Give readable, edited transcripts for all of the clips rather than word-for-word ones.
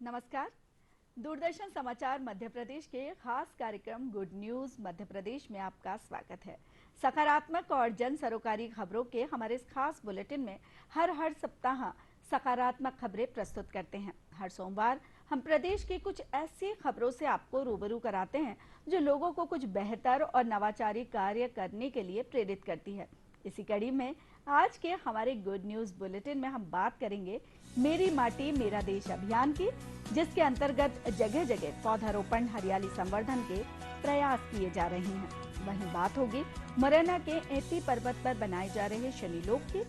नमस्कार। दूरदर्शन समाचार मध्य प्रदेश के खास कार्यक्रम गुड न्यूज मध्य प्रदेश में आपका स्वागत है। सकारात्मक और जन सरोकारी खबरों के हमारे इस खास बुलेटिन में हर सप्ताह सकारात्मक खबरें प्रस्तुत करते हैं। हर सोमवार हम प्रदेश की कुछ ऐसी खबरों से आपको रूबरू कराते हैं जो लोगों को कुछ बेहतर और नवाचारी कार्य करने के लिए प्रेरित करती है। इसी कड़ी में आज के हमारे गुड न्यूज बुलेटिन में हम बात करेंगे मेरी माटी मेरा देश अभियान की, जिसके अंतर्गत जगह जगह पौधारोपण हरियाली संवर्धन के प्रयास किए जा रहे हैं। वहीं बात होगी मुरैना के एती पर्वत पर बनाए जा रहे शनि लोक की।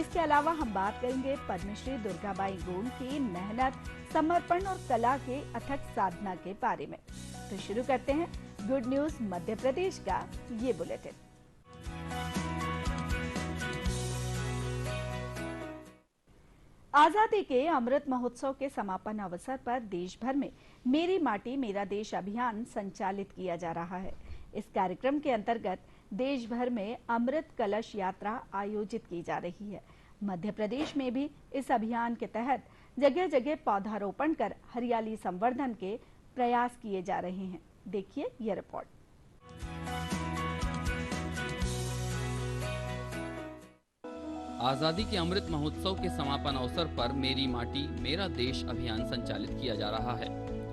इसके अलावा हम बात करेंगे पद्मश्री दुर्गाबाई गोंड की मेहनत, समर्पण और कला के अथक साधना के बारे में। तो शुरू करते हैं गुड न्यूज मध्य प्रदेश का ये बुलेटिन। आजादी के अमृत महोत्सव के समापन अवसर पर देश भर में मेरी माटी मेरा देश अभियान संचालित किया जा रहा है। इस कार्यक्रम के अंतर्गत देश भर में अमृत कलश यात्रा आयोजित की जा रही है। मध्य प्रदेश में भी इस अभियान के तहत जगह जगह पौधारोपण कर हरियाली संवर्धन के प्रयास किए जा रहे हैं। देखिए यह रिपोर्ट। आजादी के अमृत महोत्सव के समापन अवसर पर मेरी माटी मेरा देश अभियान संचालित किया जा रहा है।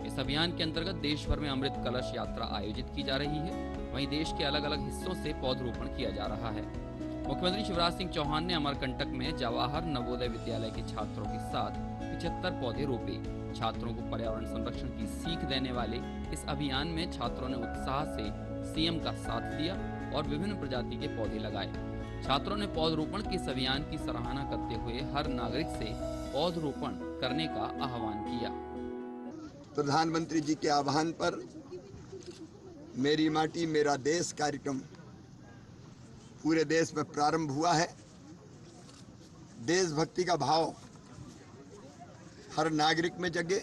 इस अभियान के अंतर्गत देश भर में अमृत कलश यात्रा आयोजित की जा रही है। वहीं देश के अलग अलग हिस्सों से पौधरोपण किया जा रहा है। मुख्यमंत्री शिवराज सिंह चौहान ने अमरकंटक में जवाहर नवोदय विद्यालय के छात्रों के साथ 75 पौधे रोपे। छात्रों को पर्यावरण संरक्षण की सीख देने वाले इस अभियान में छात्रों ने उत्साह से सीएम का साथ दिया और विभिन्न प्रजाति के पौधे लगाए। छात्रों ने पौधरोपण के इस अभियान की सराहना करते हुए हर नागरिक से पौधरोपण करने का आह्वान किया। प्रधानमंत्री जी के आह्वान पर मेरी माटी मेरा देश कार्यक्रम पूरे देश में प्रारंभ हुआ है। देशभक्ति का भाव हर नागरिक में जगे,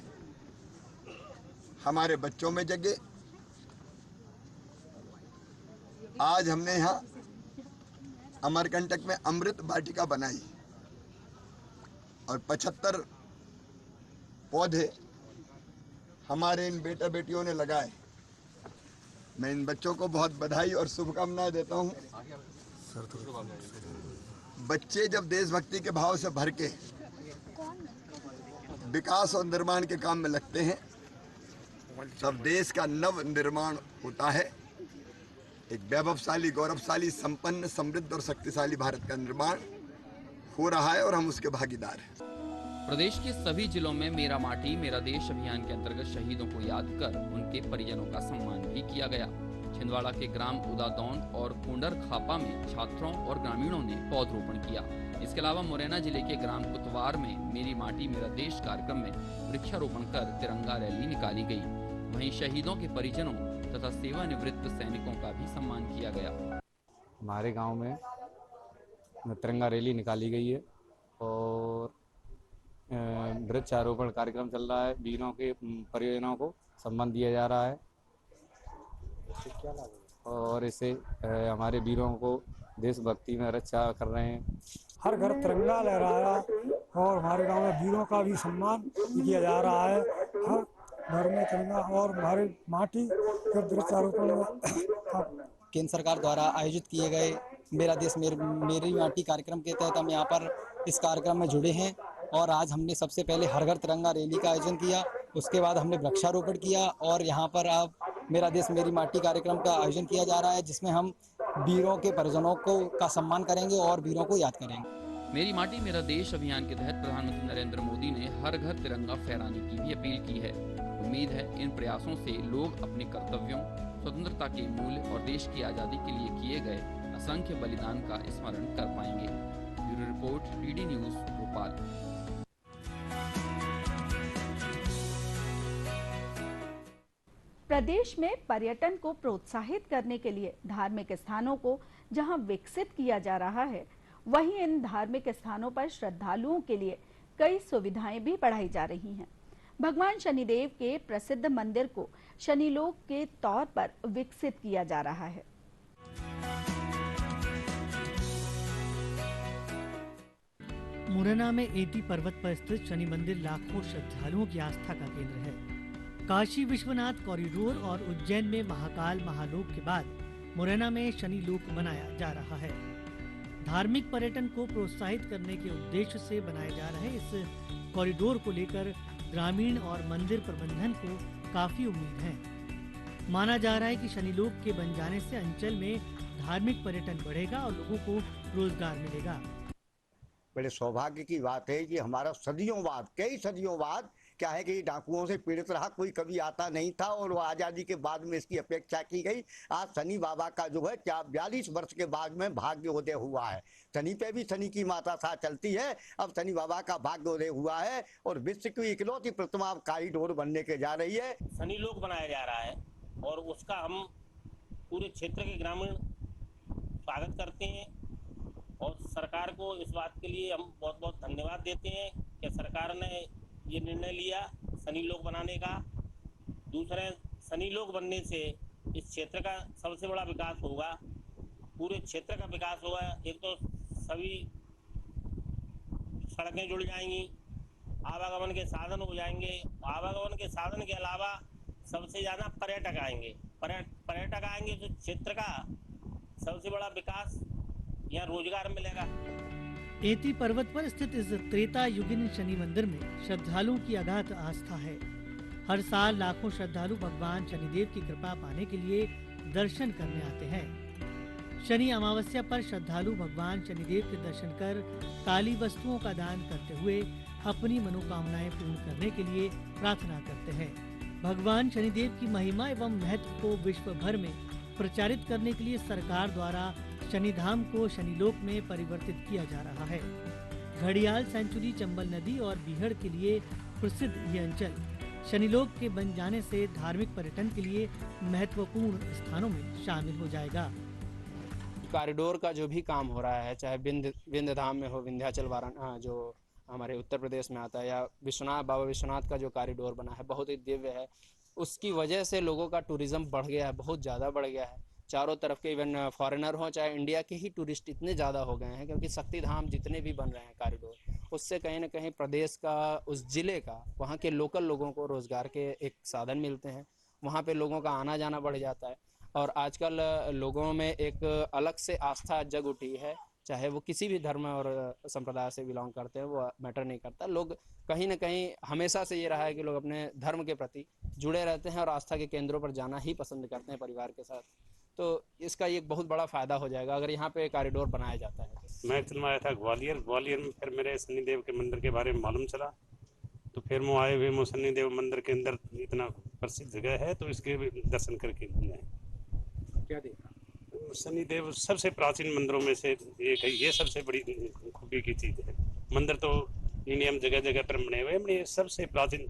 हमारे बच्चों में जगे। आज हमने यहाँ अमरकंटक में अमृत वाटिका बनाई और 75 पौधे हमारे इन बेटा बेटियों ने लगाए। मैं इन बच्चों को बहुत बधाई और शुभकामनाएं देता हूं। बच्चे जब देशभक्ति के भाव से भर के विकास और निर्माण के काम में लगते हैं तब देश का नव निर्माण होता है। एक वैभवशाली, गौरवशाली, संपन्न, समृद्ध और शक्तिशाली भारत का निर्माण हो रहा है और हम उसके भागीदार हैं। प्रदेश के सभी जिलों में मेरा माटी मेरा देश अभियान के अंतर्गत शहीदों को याद कर उनके परिजनों का सम्मान भी किया गया। छिंदवाड़ा के ग्राम उदादौन और कुंडर खापा में छात्रों और ग्रामीणों ने पौधरोपण किया। इसके अलावा मुरैना जिले के ग्राम कुतवार में मेरी माटी मेरा देश कार्यक्रम में वृक्षारोपण कर तिरंगा रैली निकाली गई। वहीं शहीदों के परिजनों तथा सेवानिवृत्त सैनिकों का भी सम्मान किया गया। हमारे गांव में तिरंगा रैली निकाली गई है और वृक्षारोपण कार्यक्रम चल रहा है। वीरों के परिजनों को सम्मान दिया जा रहा है और इससे हमारे वीरों को देशभक्ति में रक्षा कर रहे हैं। हर घर तिरंगा लहराया और हमारे गांव में वीरों का भी सम्मान किया जा रहा है। हर घर में तिरंगा और हमारे माटी वृक्षारोपण केंद्र सरकार द्वारा आयोजित किए गए मेरा देश मेरी माटी कार्यक्रम के तहत हम यहाँ पर इस कार्यक्रम में जुड़े हैं और आज हमने सबसे पहले हर घर तिरंगा रैली का आयोजन किया। उसके बाद हमने वृक्षारोपण किया और यहाँ पर अब मेरा देश मेरी माटी कार्यक्रम का आयोजन किया जा रहा है, जिसमें हम वीरों के परिजनों का सम्मान करेंगे और वीरों को याद करेंगे। मेरी माटी मेरा देश अभियान के तहत प्रधानमंत्री नरेंद्र मोदी ने हर घर तिरंगा फहराने की भी अपील की है। उम्मीद है इन प्रयासों से लोग अपने कर्तव्यों, स्वतंत्रता के मूल्य और देश की आजादी के लिए किए गए असंख्य बलिदान का स्मरण कर पाएंगे। Bureau report, DD news, Bhopal. प्रदेश में पर्यटन को प्रोत्साहित करने के लिए धार्मिक स्थानों को जहां विकसित किया जा रहा है, वहीं इन धार्मिक स्थानों पर श्रद्धालुओं के लिए कई सुविधाएं भी बढ़ाई जा रही हैं। भगवान शनिदेव के प्रसिद्ध मंदिर को शनिलोक के तौर पर विकसित किया जा रहा है। मुरैना में एटी पर्वत पर स्थित शनि मंदिर लाखों श्रद्धालुओं की आस्था का केंद्र है। काशी विश्वनाथ कॉरिडोर और उज्जैन में महाकाल महालोक के बाद मुरैना में शनि लोक बनाया जा रहा है। धार्मिक पर्यटन को प्रोत्साहित करने के उद्देश्य से बनाए जा रहे इस कॉरिडोर को लेकर ग्रामीण और मंदिर प्रबंधन को काफी उम्मीद है। माना जा रहा है कि शनि लोक के बन जाने से अंचल में धार्मिक पर्यटन बढ़ेगा और लोगों को रोजगार मिलेगा। बड़े सौभाग्य की बात है कि हमारा सदियों बाद, कई सदियों बाद क्या है कि डाकुओं से पीड़ित रहा, कोई कभी आता नहीं था और वो आज़ादी के बाद में इसकी अपेक्षा की गई। आज शनि बाबा का जो है 42 वर्ष के बाद में भाग्योदय हुआ है। शनि पे भी शनि की माता साथ चलती है। अब शनि बाबा का भाग्योदय हुआ है और विश्व की इकलौती प्रतिमा कॉरिडोर बनने के जा रही है। शनि लोक बनाया जा रहा है और उसका हम पूरे क्षेत्र के ग्रामीण स्वागत करते हैं और सरकार को इस बात के लिए हम बहुत बहुत धन्यवाद देते हैं कि सरकार ने ये निर्णय लिया शनि लोक बनाने का। दूसरे, शनि लोक बनने से इस क्षेत्र का सबसे बड़ा विकास होगा, पूरे क्षेत्र का विकास होगा। एक तो सभी सड़कें जुड़ जाएंगी, आवागमन के साधन हो जाएंगे। आवागमन के साधन के अलावा सबसे ज़्यादा पर्यटक आएंगे। पर्यटक आएंगे तो क्षेत्र का सबसे बड़ा विकास, यहाँ रोजगार मिलेगा। एटी पर्वत पर स्थित इस त्रेता युगीन शनि मंदिर में श्रद्धालुओं की अगाध आस्था है। हर साल लाखों श्रद्धालु भगवान शनिदेव की कृपा पाने के लिए दर्शन करने आते हैं। शनि अमावस्या पर श्रद्धालु भगवान शनिदेव के दर्शन कर काली वस्तुओं का दान करते हुए अपनी मनोकामनाएं पूर्ण करने के लिए प्रार्थना करते हैं। भगवान शनिदेव की महिमा एवं महत्व को विश्व भर में प्रचारित करने के लिए सरकार द्वारा शनिधाम को शनिलोक में परिवर्तित किया जा रहा है। घड़ियाल सेंचुरी, चंबल नदी और बीहड़ के लिए प्रसिद्ध ये अंचल शनिलोक के बन जाने से धार्मिक पर्यटन के लिए महत्वपूर्ण स्थानों में शामिल हो जाएगा। कॉरिडोर का जो भी काम हो रहा है, चाहे विंध्य धाम में हो, विंध्याचल वाराणसी जो हमारे उत्तर प्रदेश में आता है, या बाबा विश्वनाथ का जो कॉरिडोर बना है बहुत ही दिव्य है। उसकी वजह से लोगों का टूरिज्म बढ़ गया है, बहुत ज़्यादा बढ़ गया है। चारों तरफ के इवन फॉरेनर हो चाहे इंडिया के ही टूरिस्ट इतने ज़्यादा हो गए हैं, क्योंकि शक्ति धाम जितने भी बन रहे हैं कॉरिडोर, उससे कहीं ना कहीं प्रदेश का, उस जिले का, वहाँ के लोकल लोगों को रोज़गार के एक साधन मिलते हैं। वहाँ पे लोगों का आना जाना बढ़ जाता है और आजकल लोगों में एक अलग से आस्था जग उठी है। चाहे वो किसी भी धर्म और संप्रदाय से बिलोंग करते हैं, वो मैटर नहीं करता। लोग कहीं ना कहीं हमेशा से ये रहा है कि लोग अपने धर्म के प्रति जुड़े रहते हैं और आस्था के केंद्रों पर जाना ही पसंद करते हैं परिवार के साथ। तो इसका एक बहुत बड़ा फायदा हो जाएगा अगर यहाँ पे कॉरिडोर बनाया जाता है। मैं एक्चुअल में आया था ग्वालियर में, फिर मेरे शनिदेव के मंदिर के बारे में मालूम चला, तो फिर मैं आए हुए शनिदेव मंदिर के अंदर इतना प्रसिद्ध जगह है तो इसके दर्शन करके गए। क्या देखा? शनिदेव सबसे प्राचीन मंदिरों में से एक है, ये सबसे बड़ी खूबी की चीज़ है। मंदिर तो इंडिया में जगह जगह पर बने हुए हैं, सबसे प्राचीन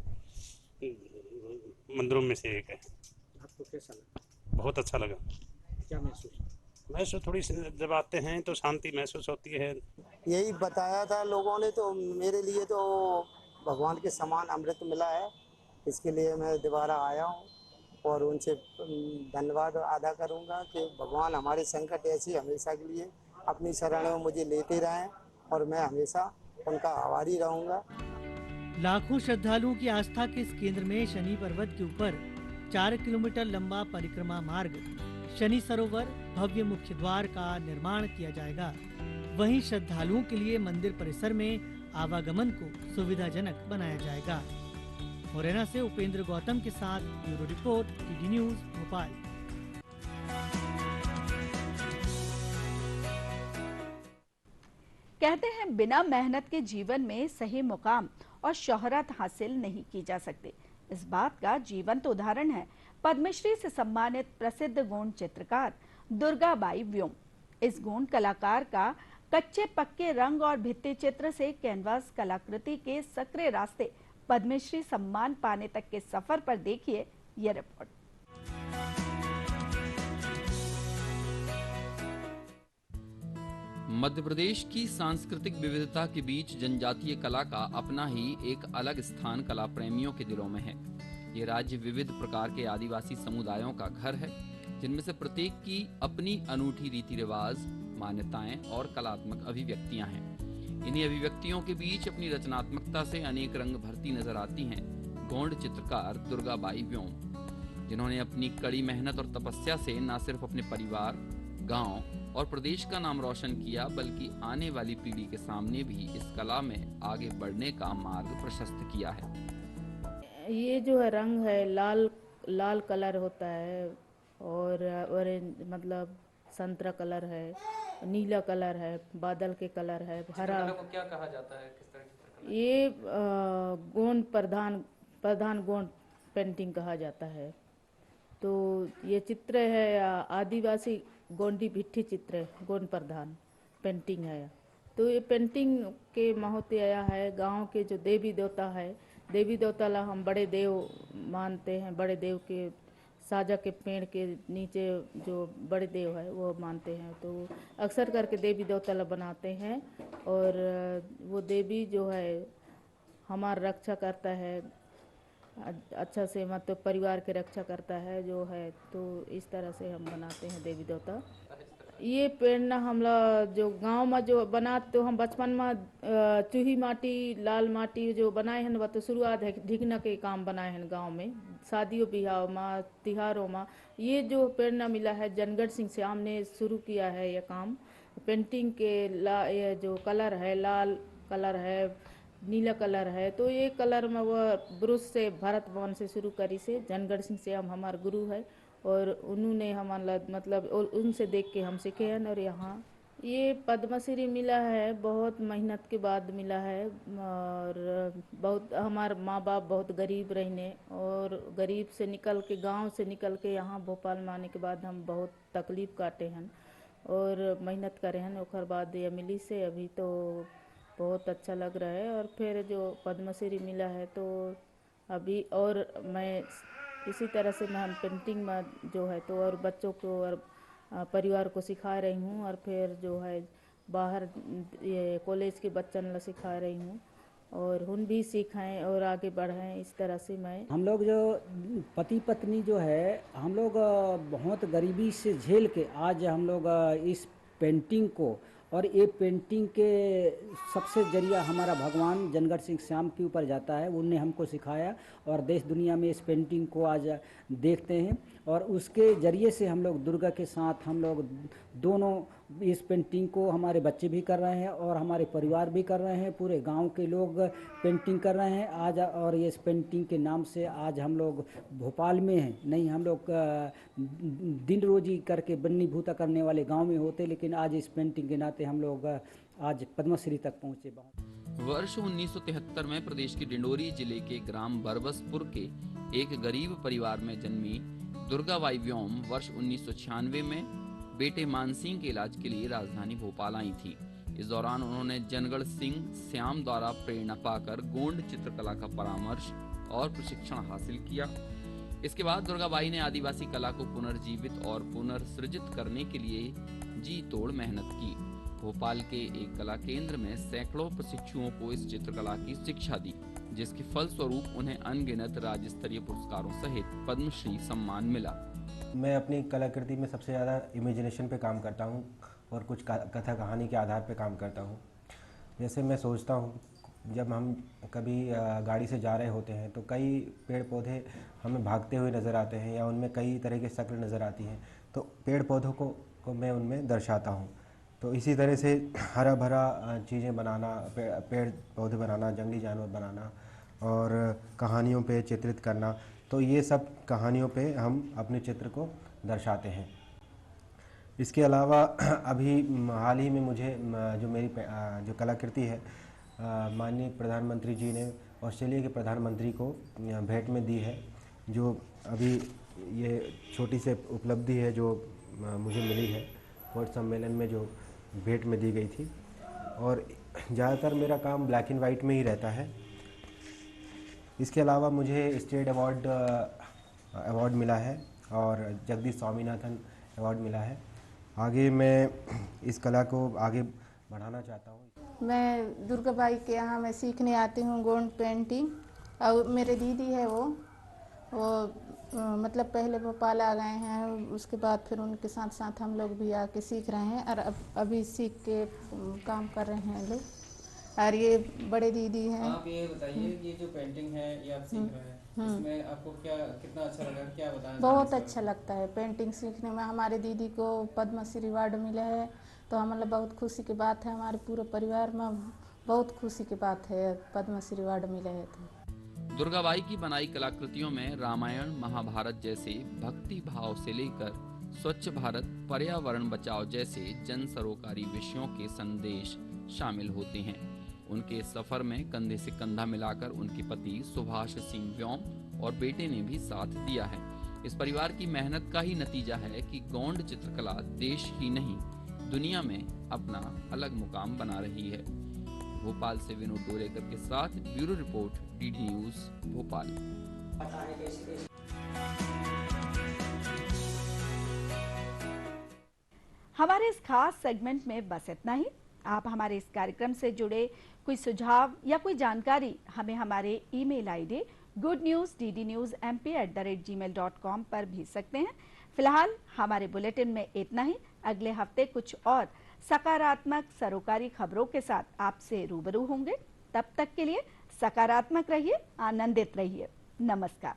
मंदिरों में से एक है। आपको कैसा लगा? बहुत अच्छा लगा। क्या महसूस थोड़ी जब आते हैं तो शांति महसूस होती है। यही बताया था लोगों ने, तो मेरे लिए तो भगवान के समान अमृत मिला है। इसके लिए मैं दोबारा आया हूँ और उनसे धन्यवाद अदा करूँगा कि भगवान हमारे संकट ऐसे हमेशा के लिए अपनी शरण में मुझे लेते रहें और मैं हमेशा उनका आभारी रहूँगा। लाखों श्रद्धालुओं की आस्था के इस केंद्र में शनि पर्वत के ऊपर 4 किलोमीटर लंबा परिक्रमा मार्ग, शनि सरोवर, भव्य मुख्य द्वार का निर्माण किया जाएगा। वहीं श्रद्धालुओं के लिए मंदिर परिसर में आवागमन को सुविधाजनक बनाया जाएगा। मुरैना से उपेंद्र गौतम के साथ bureau report, TD news, Bhopal. कहते हैं बिना मेहनत के जीवन में सही मुकाम और शोहरत हासिल नहीं की जा सकती। इस बात का जीवंत उदाहरण है पद्मश्री से सम्मानित प्रसिद्ध गोंड चित्रकार दुर्गाबाई व्योम। इस गोंड कलाकार का कच्चे पक्के रंग और भित्ति चित्र से कैनवास कलाकृति के सक्रिय रास्ते पद्मश्री सम्मान पाने तक के सफर पर देखिए ये रिपोर्ट। मध्य प्रदेश की सांस्कृतिक विविधता के बीच जनजातीय कला का अपना ही एक अलग स्थान कला प्रेमियों के दिलों में है। ये राज्य विविध प्रकार के आदिवासी समुदायों का घर है, जिनमें से प्रत्येक की अपनी अनूठी रीति रिवाज, मान्यताएं और कलात्मक अभिव्यक्तियां हैं। इन्हीं अभिव्यक्तियों के बीच अपनी रचनात्मकता से अनेक रंग भरती नजर आती हैं गोंड चित्रकार दुर्गाबाई व्योम, जिन्होंने अपनी कड़ी मेहनत और तपस्या से न सिर्फ अपने परिवार, गांव और प्रदेश का नाम रोशन किया, बल्कि आने वाली पीढ़ी के सामने भी इस कला में आगे बढ़ने का मार्ग प्रशस्त किया है। ये जो है रंग है, लाल कलर होता है और ऑरेंज मतलब संतरा कलर है, नीला कलर है, बादल के कलर है, हरा। को क्या कहा जाता है, किस तरह की चित्रकला? ये गोंड प्रधान गोंड पेंटिंग कहा जाता है। तो ये चित्र है आदिवासी गोंडी भिट्ठी चित्र गोंड प्रधान पेंटिंग है। तो ये पेंटिंग के महत्व आया है गांव के जो देवी देवता है, देवी देवता ला हम बड़े देव मानते हैं। बड़े देव के साजा के पेड़ के नीचे जो बड़े देव है वो मानते हैं, तो अक्सर करके देवी देवता ला बनाते हैं। और वो देवी जो है हमारा रक्षा करता है अच्छा से, मतलब परिवार के रक्षा करता है जो है। तो इस तरह से हम बनाते हैं देवी देवता। ये पेड़ हमला जो गांव में जो बना, तो हम बचपन में चूही माटी लाल माटी जो बनाए हैं, वह तो शुरुआत है ढिकना के काम बनाए हैं गांव में, शादियों ब्याह में, तिहारों में। ये जो प्रेरणा मिला है जनगढ़ सिंह श्याम ने शुरू किया है ये काम। पेंटिंग के ये जो कलर है, लाल कलर है, नीला कलर है, तो ये कलर में वह ब्रुश से भारत भवन से शुरू करी से जनगढ़ सिंह श्याम हमारे गुरु है और उन्होंने हमारा मतलब उनसे देख के हम सीखे हैं। और यहाँ ये पद्मश्री मिला है बहुत मेहनत के बाद मिला है। और बहुत हमारे माँ बाप बहुत गरीब रहने और गरीब से निकल के गांव से निकल के यहाँ भोपाल में आने के बाद हम बहुत तकलीफ काटे हैं और मेहनत करे हैं। और बाद ये मिली से अभी तो बहुत अच्छा लग रहा है। और फिर जो पद्मश्री मिला है तो अभी और मैं इसी तरह से मैं पेंटिंग में जो है तो और बच्चों को और परिवार को सिखा रही हूँ। और फिर जो है बाहर ये कॉलेज के बच्चन ला सिखा रही हूँ और उन भी सीखें और आगे बढ़ें। इस तरह से मैं हम लोग जो पति पत्नी जो है हम लोग बहुत गरीबी से झेल के आज हम लोग इस पेंटिंग को, और ये पेंटिंग के सबसे जरिया हमारा भगवान जनगढ़ सिंह श्याम के ऊपर जाता है। उनने हमको सिखाया और देश दुनिया में इस पेंटिंग को आज देखते हैं। और उसके जरिए से हम लोग दुर्गा के साथ हम लोग दोनों इस पेंटिंग को हमारे बच्चे भी कर रहे हैं और हमारे परिवार भी कर रहे हैं, पूरे गांव के लोग पेंटिंग कर रहे हैं आज। और ये इस पेंटिंग के नाम से आज हम लोग भोपाल में हैं, नहीं हम लोग दिन रोजी करके बन्नी भूता करने वाले गांव में होते, लेकिन आज इस पेंटिंग के नाते हम लोग आज पद्मश्री तक पहुँचे। वर्ष 1973 में प्रदेश के डिंडोरी जिले के ग्राम बरबसपुर के एक गरीब परिवार में जन्मी दुर्गाबाई व्योम वर्ष 1996 में बेटे मानसिंह के इलाज के लिए राजधानी भोपाल आई थी। इस दौरान उन्होंने जनगढ़ सिंह श्याम द्वारा प्रेरणा पाकर गोंड चित्रकला का परामर्श और प्रशिक्षण हासिल किया। इसके बाद दुर्गाबाई ने आदिवासी कला को पुनर्जीवित और पुनर्सृजित करने के लिए जी तोड़ मेहनत की। भोपाल के एक कला केंद्र में सैकड़ों प्रशिक्षुओं को इस चित्रकला की शिक्षा दी, जिसके फलस्वरूप उन्हें अनगिनत राज्य स्तरीय पुरस्कारों सहित पद्मश्री सम्मान मिला। मैं अपनी कलाकृति में सबसे ज़्यादा इमेजिनेशन पे काम करता हूँ और कुछ कथा कहानी के आधार पे काम करता हूँ। जैसे मैं सोचता हूँ जब हम कभी गाड़ी से जा रहे होते हैं तो कई पेड़ पौधे हमें भागते हुए नज़र आते हैं या उनमें कई तरह की शक्ल नज़र आती हैं, तो पेड़ पौधों को मैं उनमें दर्शाता हूँ। तो इसी तरह से हरा भरा चीज़ें बनाना, पेड़ पौधे बनाना, जंगली जानवर बनाना और कहानियों पे चित्रित करना, तो ये सब कहानियों पे हम अपने चित्र को दर्शाते हैं। इसके अलावा अभी हाल ही में मुझे जो मेरी जो कलाकृति है माननीय प्रधानमंत्री जी ने ऑस्ट्रेलिया के प्रधानमंत्री को भेंट में दी है, जो अभी ये छोटी सी उपलब्धि है जो मुझे मिली है वर्ल्ड सम्मेलन में जो भेंट में दी गई थी। और ज़्यादातर मेरा काम ब्लैक एंड वाइट में ही रहता है। इसके अलावा मुझे स्टेट अवार्ड मिला है और जगदीश स्वामीनाथन अवार्ड मिला है। आगे मैं इस कला को आगे बढ़ाना चाहता हूँ। मैं दुर्गाबाई के यहाँ मैं सीखने आती हूँ गोंड पेंटिंग, और मेरे दीदी है वो मतलब पहले भोपाल आ गए हैं, उसके बाद फिर उनके साथ साथ हम लोग भी आके सीख रहे हैं और अभी सीख के काम कर रहे हैं लोग। और ये बड़े दीदी हैं। आप ये बताइए कि ये जो पेंटिंग है ये आप सीख रहे हैं, इसमें आपको क्या कितना अच्छा लगा, क्या बताएं? बहुत अच्छा लगता है पेंटिंग सीखने में। हमारे दीदी को पद्मश्री अवार्ड मिला है तो हम मतलब बहुत खुशी की बात है, हमारे पूरे परिवार में बहुत खुशी की बात है पद्मश्री अवार्ड मिला है। तो दुर्गाबाई की बनाई कलाकृतियों में रामायण महाभारत जैसे भक्ति भाव से लेकर स्वच्छ भारत, पर्यावरण बचाव जैसे जन सरोकारी विषयों के संदेश शामिल होते हैं। उनके सफर में कंधे से कंधा मिलाकर उनके पति सुभाष सिंह व्योम और बेटे ने भी साथ दिया है। इस परिवार की मेहनत का ही नतीजा है कि गोंड चित्रकला देश ही नहीं दुनिया में अपना अलग मुकाम बना रही है। भोपाल से विनोद डोरेकर के साथ bureau report, DD news Bhopal. हमारे इस खास सेगमेंट में बस इतना ही। आप हमारे इस कार्यक्रम से जुड़े कोई सुझाव या कोई जानकारी हमें हमारे ईमेल आईडी goodnewsddnewsmp@gmail.com पर भेज सकते हैं। फिलहाल हमारे बुलेटिन में इतना ही। अगले हफ्ते कुछ और सकारात्मक सरोकारी खबरों के साथ आपसे रूबरू होंगे। तब तक के लिए सकारात्मक रहिए, आनंदित रहिए। नमस्कार।